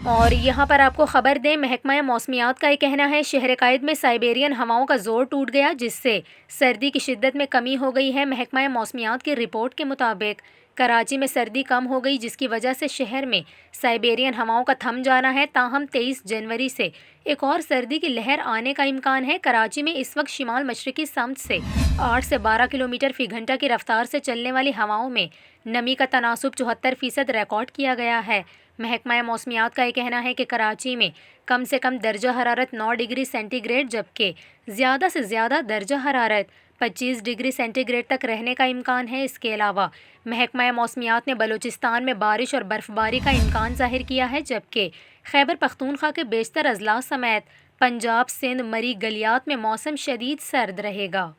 और यहाँ पर आपको खबर दें, महकमा मौसमियात का ये कहना है शहर कायद में साइबेरियन हवाओं का जोर टूट गया, जिससे सर्दी की शिद्दत में कमी हो गई है। महकमा मौसमियात की रिपोर्ट के मुताबिक कराची में सर्दी कम हो गई, जिसकी वजह से शहर में साइबेरियन हवाओं का थम जाना है। ताहम 23 जनवरी से एक और सर्दी की लहर आने का इम्कान है। कराची में इस वक्त शिमाल मशरकी समत से 8 से 12 किलोमीटर फी घंटा की रफ्तार से चलने वाली हवाओं में नमी का तनासुब 74% रिकॉर्ड किया गया है। महकमा मौसमियात का ये कहना है कि कराची में कम से कम दर्जा हरारत 9 डिग्री सेंटीग्रेड जबकि ज़्यादा से ज़्यादा दर्जा हरारत 25 डिग्री सेंटीग्रेड तक रहने का इम्कान है। इसके अलावा महकमा मौसमियात ने बलूचिस्तान में बारिश और बर्फ़बारी का इम्कान ज़ाहिर किया है, जबकि खैबर पख्तूनख्वा के बेशतर अजला समेत पंजाब, सिंध, मरी, गलियात में मौसम शदीद सर्द रहेगा।